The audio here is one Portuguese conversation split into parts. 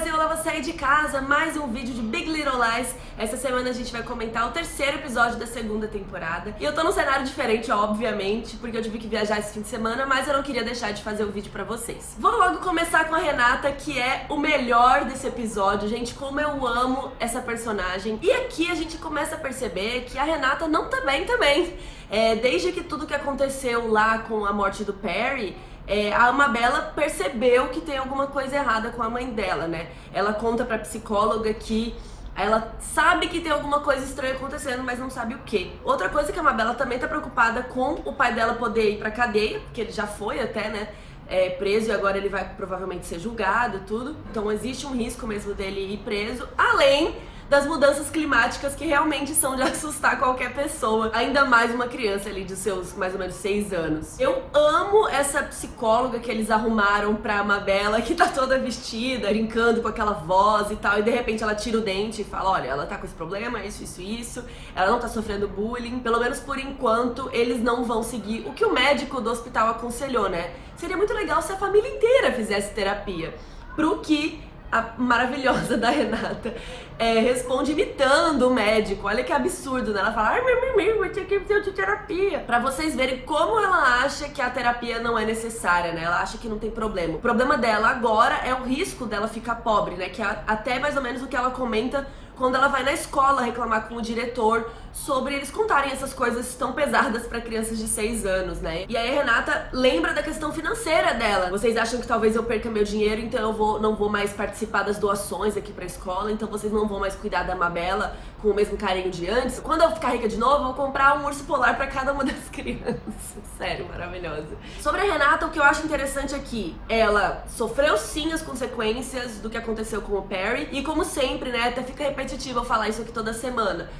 Brasil, ela vai sair de casa, mais um vídeo de Big Little Lies. Essa semana a gente vai comentar o terceiro episódio da segunda temporada. E eu tô num cenário diferente, obviamente, porque eu tive que viajar esse fim de semana, mas eu não queria deixar de fazer o vídeo pra vocês. Vou logo começar com a Renata, que é o melhor desse episódio. Gente, como eu amo essa personagem. E aqui a gente começa a perceber que a Renata não tá bem também. Desde que tudo que aconteceu lá com a morte do Perry, a Amabella percebeu que tem alguma coisa errada com a mãe dela, né? Ela conta pra psicóloga que ela sabe que tem alguma coisa estranha acontecendo, mas não sabe o quê. Outra coisa que a Amabella também tá preocupada com o pai dela poder ir pra cadeia, porque ele já foi até, né? Preso, e agora ele vai provavelmente ser julgado e tudo. Então existe um risco mesmo dele ir preso, além das mudanças climáticas que realmente são de assustar qualquer pessoa, ainda mais uma criança ali de seus mais ou menos 6 anos. Eu amo essa psicóloga que eles arrumaram pra Amabella, que tá toda vestida, brincando com aquela voz e tal, e de repente ela tira o dente e fala, olha, ela tá com esse problema, isso, ela não tá sofrendo bullying. Pelo menos por enquanto, eles não vão seguir o que o médico do hospital aconselhou, né? Seria muito legal se a família inteira fizesse terapia. Pro que a maravilhosa da Renata responde imitando o médico. Olha que absurdo, né? Ela fala, ai, eu tinha que fazer terapia. Pra vocês verem como ela acha que a terapia não é necessária, né? Ela acha que não tem problema. O problema dela agora é o risco dela ficar pobre, né? Que é até mais ou menos o que ela comenta quando ela vai na escola reclamar com o diretor sobre eles contarem essas coisas tão pesadas pra crianças de 6 anos, né? E aí a Renata lembra da questão financeira dela. Vocês acham que talvez eu perca meu dinheiro, então eu não vou mais participar das doações aqui pra escola, então vocês não vão mais cuidar da Amabella com o mesmo carinho de antes? Quando eu ficar rica de novo, eu vou comprar um urso polar pra cada uma das crianças. Sério, maravilhosa. Sobre a Renata, o que eu acho interessante aqui, ela sofreu sim as consequências do que aconteceu com o Perry, e como sempre, né, até fica repetitivo eu falar isso aqui toda semana,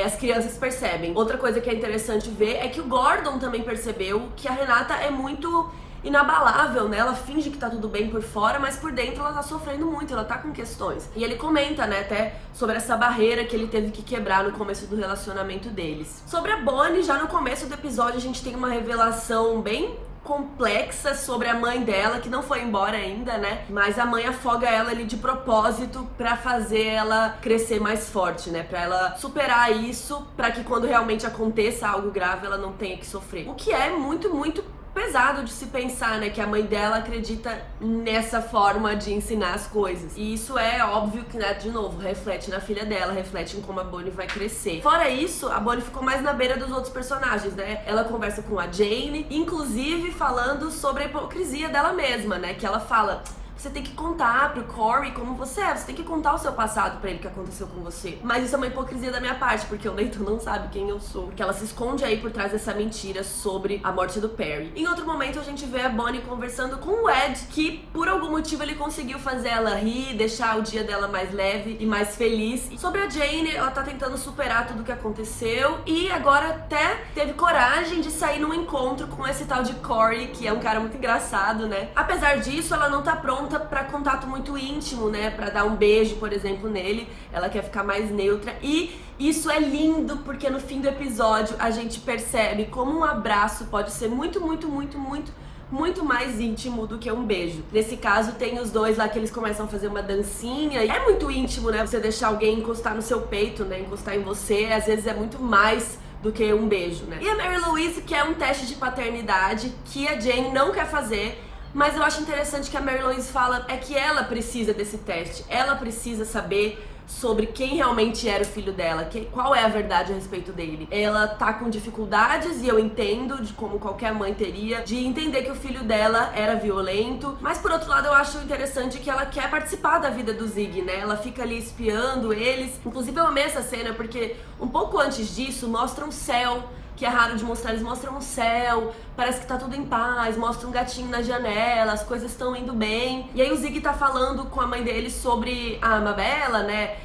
as crianças percebem. Outra coisa que é interessante ver é que o Gordon também percebeu que a Renata é muito inabalável, né? Ela finge que tá tudo bem por fora, mas por dentro ela tá sofrendo muito, ela tá com questões. E ele comenta, né, até sobre essa barreira que ele teve que quebrar no começo do relacionamento deles. Sobre a Bonnie, já no começo do episódio a gente tem uma revelação bem complexa sobre a mãe dela, que não foi embora ainda, né? Mas a mãe afoga ela ali de propósito pra fazer ela crescer mais forte, né? Pra ela superar isso, pra que quando realmente aconteça algo grave, ela não tenha que sofrer. O que é muito, muito pesado de se pensar, né, que a mãe dela acredita nessa forma de ensinar as coisas. E isso é óbvio que, né, de novo, reflete na filha dela, reflete em como a Bonnie vai crescer. Fora isso, a Bonnie ficou mais na beira dos outros personagens, né? Ela conversa com a Jane, inclusive falando sobre a hipocrisia dela mesma, né? Que ela fala, você tem que contar pro Corey como você tem que contar o seu passado pra ele, que aconteceu com você. Mas isso é uma hipocrisia da minha parte, porque o Nathan não sabe quem eu sou. Porque ela se esconde aí por trás dessa mentira sobre a morte do Perry. Em outro momento a gente vê a Bonnie conversando com o Ed, que por algum motivo ele conseguiu fazer ela rir, deixar o dia dela mais leve e mais feliz. E sobre a Jane, ela tá tentando superar tudo o que aconteceu e agora até teve coragem de sair num encontro com esse tal de Corey, que é um cara muito engraçado, né? Apesar disso, ela não tá pronta pra contato muito íntimo, né? Pra dar um beijo, por exemplo, nele. Ela quer ficar mais neutra. E isso é lindo, porque no fim do episódio a gente percebe como um abraço pode ser muito mais íntimo do que um beijo. Nesse caso, tem os dois lá que eles começam a fazer uma dancinha. E é muito íntimo, né? Você deixar alguém encostar no seu peito, né? Encostar em você. Às vezes é muito mais do que um beijo, né? E a Mary Louise quer um teste de paternidade que a Jane não quer fazer. Mas eu acho interessante que a Mary Louise fala que ela precisa desse teste. Ela precisa saber sobre quem realmente era o filho dela, qual é a verdade a respeito dele. Ela tá com dificuldades, e eu entendo, de como qualquer mãe teria, de entender que o filho dela era violento. Mas por outro lado eu acho interessante que ela quer participar da vida do Zig, né? Ela fica ali espiando eles. Inclusive eu amei essa cena porque um pouco antes disso mostra um céu, que é raro de mostrar. Eles mostram um céu, parece que tá tudo em paz, mostra um gatinho na janela, as coisas estão indo bem. E aí o Zig tá falando com a mãe dele sobre a Amabella, né?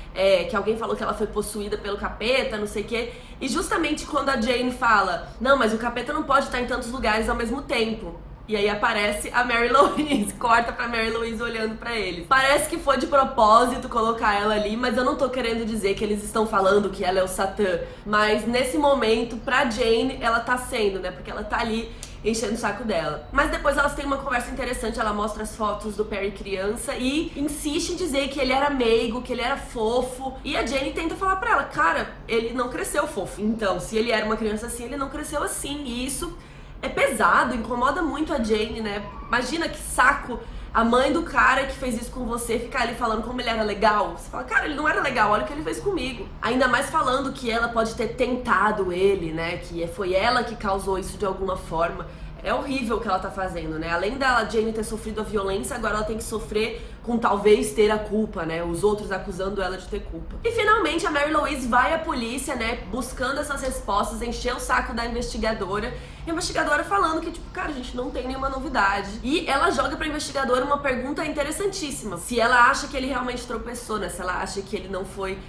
Que alguém falou que ela foi possuída pelo capeta, não sei o quê. E justamente quando a Jane fala, não, mas o capeta não pode estar em tantos lugares ao mesmo tempo. E aí aparece a Mary Louise, corta pra Mary Louise olhando pra eles. Parece que foi de propósito colocar ela ali, mas eu não tô querendo dizer que eles estão falando que ela é o Satã. Mas nesse momento, pra Jane, ela tá sendo, né? Porque ela tá ali enchendo o saco dela. Mas depois elas têm uma conversa interessante, ela mostra as fotos do Perry criança e insiste em dizer que ele era meigo, que ele era fofo. E a Jenny tenta falar pra ela, cara, ele não cresceu fofo. Então, se ele era uma criança assim, ele não cresceu assim. E isso é pesado, incomoda muito a Jenny, né? Imagina que saco a mãe do cara que fez isso com você ficar ali falando como ele era legal. Você fala, cara, ele não era legal, olha o que ele fez comigo. Ainda mais falando que ela pode ter tentado ele, né? Que foi ela que causou isso de alguma forma. É horrível o que ela tá fazendo, né? Além da Jenny ter sofrido a violência, agora ela tem que sofrer com talvez ter a culpa, né? Os outros acusando ela de ter culpa. E finalmente a Mary Louise vai à polícia, né? Buscando essas respostas, encher o saco da investigadora. E a investigadora falando que, tipo, cara, a gente não tem nenhuma novidade. E ela joga pra investigadora uma pergunta interessantíssima. Se ela acha que ele realmente tropeçou, né? Se ela acha que ele não foi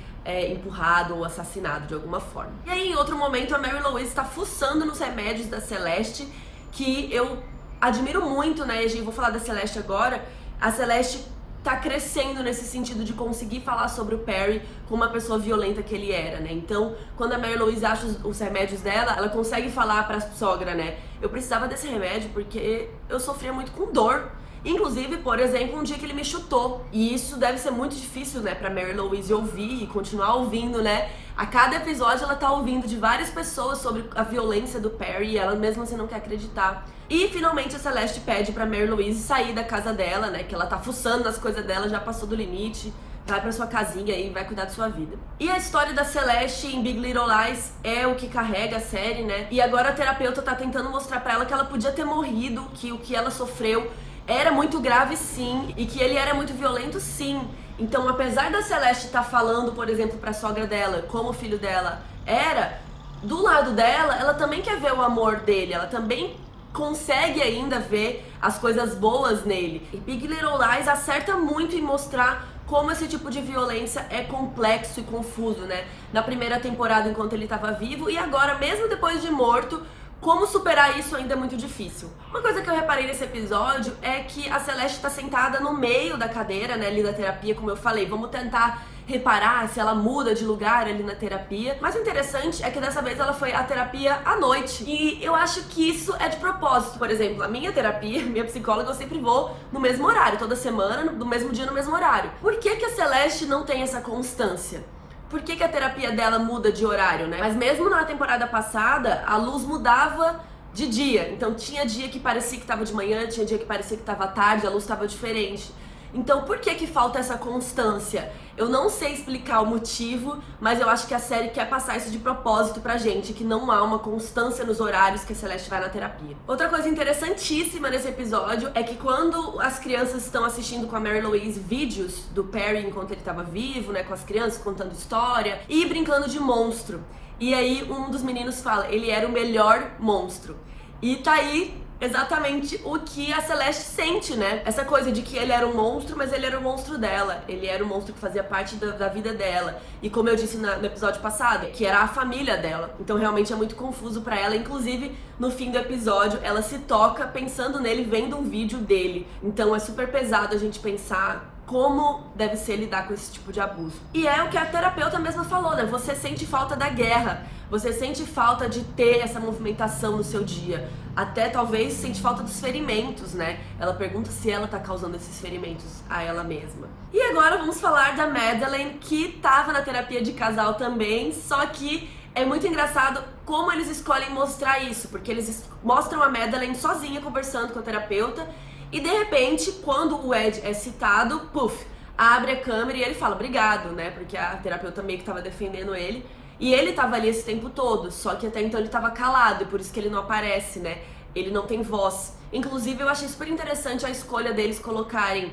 empurrado ou assassinado de alguma forma. E aí, em outro momento, a Mary Louise tá fuçando nos remédios da Celeste, que eu admiro muito, né? E vou falar da Celeste agora. A Celeste tá crescendo nesse sentido de conseguir falar sobre o Perry como uma pessoa violenta que ele era, né? Então, quando a Mary Louise acha os remédios dela, ela consegue falar pra sogra, né? Eu precisava desse remédio porque eu sofria muito com dor. Inclusive, por exemplo, um dia que ele me chutou. E isso deve ser muito difícil, né, pra Mary Louise ouvir e continuar ouvindo, né? A cada episódio ela tá ouvindo de várias pessoas sobre a violência do Perry e ela mesmo assim não quer acreditar. E finalmente a Celeste pede pra Mary Louise sair da casa dela, né? Que ela tá fuçando nas coisas dela, já passou do limite. Vai pra sua casinha aí e vai cuidar da sua vida. E a história da Celeste em Big Little Lies é o que carrega a série, né? E agora a terapeuta tá tentando mostrar pra ela que ela podia ter morrido, que o que ela sofreu era muito grave sim, e que ele era muito violento sim. Então, apesar da Celeste estar falando, por exemplo, pra sogra dela, como o filho dela era, do lado dela, ela também quer ver o amor dele, ela também consegue ainda ver as coisas boas nele. E Big Little Lies acerta muito em mostrar como esse tipo de violência é complexo e confuso, né? Na primeira temporada, enquanto ele estava vivo, e agora, mesmo depois de morto, como superar isso ainda é muito difícil. Uma coisa que eu reparei nesse episódio é que a Celeste tá sentada no meio da cadeira, né, ali da terapia, como eu falei. Vamos tentar reparar se ela muda de lugar ali na terapia. Mas o interessante é que dessa vez ela foi à terapia à noite. E eu acho que isso é de propósito. Por exemplo, a minha terapia, minha psicóloga, eu sempre vou no mesmo horário, toda semana, no mesmo dia, no mesmo horário. Por que que a Celeste não tem essa constância? Por que que a terapia dela muda de horário, né? Mas mesmo na temporada passada, a luz mudava de dia. Então tinha dia que parecia que tava de manhã, tinha dia que parecia que tava tarde, a luz tava diferente. Então por que que falta essa constância? Eu não sei explicar o motivo, mas eu acho que a série quer passar isso de propósito pra gente, que não há uma constância nos horários que a Celeste vai na terapia. Outra coisa interessantíssima nesse episódio é que quando as crianças estão assistindo com a Mary Louise vídeos do Perry enquanto ele estava vivo, né, com as crianças contando história e brincando de monstro. E aí um dos meninos fala, ele era o melhor monstro. E tá aí exatamente o que a Celeste sente, né? Essa coisa de que ele era um monstro, mas ele era o monstro dela. Ele era o monstro que fazia parte da vida dela. E como eu disse no episódio passado, que era a família dela. Então realmente é muito confuso pra ela. Inclusive, no fim do episódio, ela se toca pensando nele, vendo um vídeo dele. Então é super pesado a gente pensar como deve ser lidar com esse tipo de abuso. E é o que a terapeuta mesma falou, né? Você sente falta da guerra, você sente falta de ter essa movimentação no seu dia, até talvez sente falta dos ferimentos, né? Ela pergunta se ela tá causando esses ferimentos a ela mesma. E agora vamos falar da Madeleine, que tava na terapia de casal também, só que é muito engraçado como eles escolhem mostrar isso, porque eles mostram a Madeleine sozinha conversando com a terapeuta, e de repente, quando o Ed é citado, puf, abre a câmera e ele fala obrigado, né? Porque a terapeuta meio que tava defendendo ele. E ele tava ali esse tempo todo, só que até então ele tava calado, e por isso que ele não aparece, né? Ele não tem voz. Inclusive, eu achei super interessante a escolha deles colocarem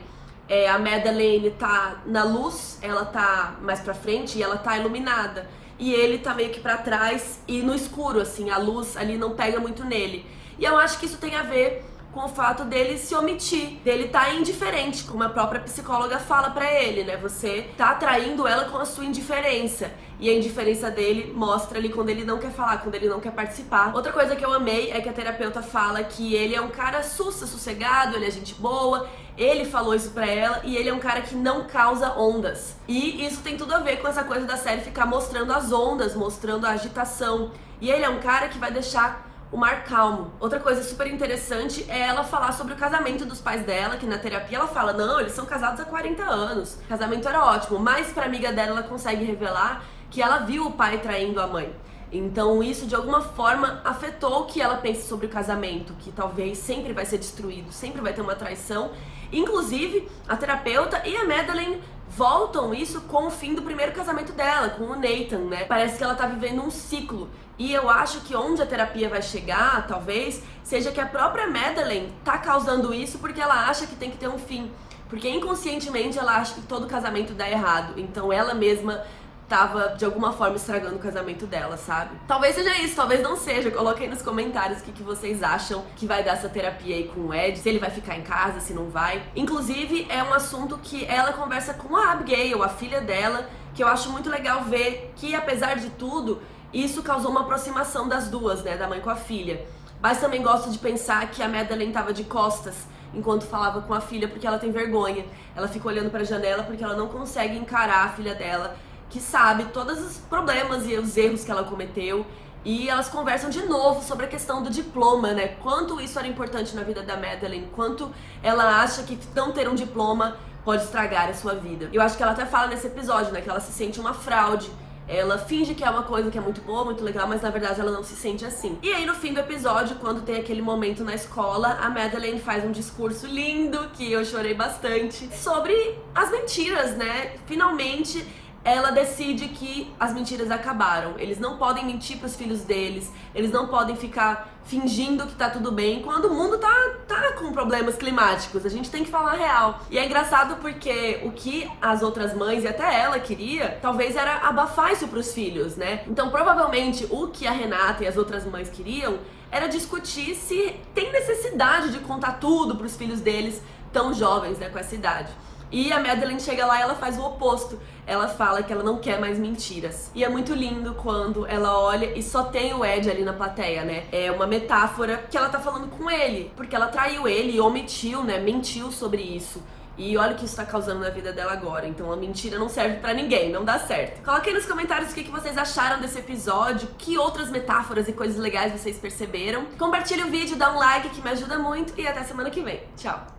a Madeleine tá na luz, ela tá mais pra frente e ela tá iluminada. E ele tá meio que pra trás e no escuro, assim, a luz ali não pega muito nele. E eu acho que isso tem a ver com o fato dele se omitir, dele tá indiferente, como a própria psicóloga fala pra ele, né? Você tá atraindo ela com a sua indiferença. E a indiferença dele mostra ali quando ele não quer falar, quando ele não quer participar. Outra coisa que eu amei é que a terapeuta fala que ele é um cara sossegado, ele é gente boa, ele falou isso pra ela, e ele é um cara que não causa ondas. E isso tem tudo a ver com essa coisa da série ficar mostrando as ondas, mostrando a agitação. E ele é um cara que vai deixar o mar calmo. Outra coisa super interessante é ela falar sobre o casamento dos pais dela, que na terapia ela fala, não, eles são casados há 40 anos, o casamento era ótimo, mas pra amiga dela ela consegue revelar que ela viu o pai traindo a mãe. Então isso de alguma forma afetou o que ela pensa sobre o casamento, que talvez sempre vai ser destruído, sempre vai ter uma traição. Inclusive, a terapeuta e a Madeleine voltam isso com o fim do primeiro casamento dela, com o Nathan, né? Parece que ela tá vivendo um ciclo. E eu acho que onde a terapia vai chegar, talvez, seja que a própria Madeleine tá causando isso porque ela acha que tem que ter um fim. Porque inconscientemente ela acha que todo casamento dá errado. Então ela mesma tava, de alguma forma, estragando o casamento dela, sabe? Talvez seja isso, talvez não seja. Coloca aí nos comentários o que vocês acham que vai dar essa terapia aí com o Ed, se ele vai ficar em casa, se não vai. Inclusive, é um assunto que ela conversa com a Abigail, a filha dela, que eu acho muito legal ver que, apesar de tudo, isso causou uma aproximação das duas, né, da mãe com a filha. Mas também gosto de pensar que a Madeleine tava de costas enquanto falava com a filha porque ela tem vergonha. Ela fica olhando pra janela porque ela não consegue encarar a filha dela, que sabe todos os problemas e os erros que ela cometeu, e elas conversam de novo sobre a questão do diploma, né? Quanto isso era importante na vida da Madeleine, quanto ela acha que não ter um diploma pode estragar a sua vida. Eu acho que ela até fala nesse episódio, né, que ela se sente uma fraude. Ela finge que é uma coisa que é muito boa, muito legal, mas na verdade ela não se sente assim. E aí no fim do episódio, quando tem aquele momento na escola, a Madeleine faz um discurso lindo, que eu chorei bastante, sobre as mentiras, né? Finalmente ela decide que as mentiras acabaram. Eles não podem mentir pros filhos deles, eles não podem ficar fingindo que tá tudo bem quando o mundo tá com problemas climáticos. A gente tem que falar a real. E é engraçado porque o que as outras mães e até ela queria, talvez era abafar isso pros filhos, né? Então provavelmente o que a Renata e as outras mães queriam era discutir se tem necessidade de contar tudo pros filhos deles tão jovens, né, com essa idade. E a Madeleine chega lá e ela faz o oposto. Ela fala que ela não quer mais mentiras. E é muito lindo quando ela olha e só tem o Ed ali na plateia, né? É uma metáfora que ela tá falando com ele, porque ela traiu ele e omitiu, né? Mentiu sobre isso. E olha o que isso tá causando na vida dela agora. Então a mentira não serve pra ninguém, não dá certo. Coloquem nos comentários o que vocês acharam desse episódio, que outras metáforas e coisas legais vocês perceberam. Compartilhe o vídeo, dá um like que me ajuda muito e até semana que vem. Tchau!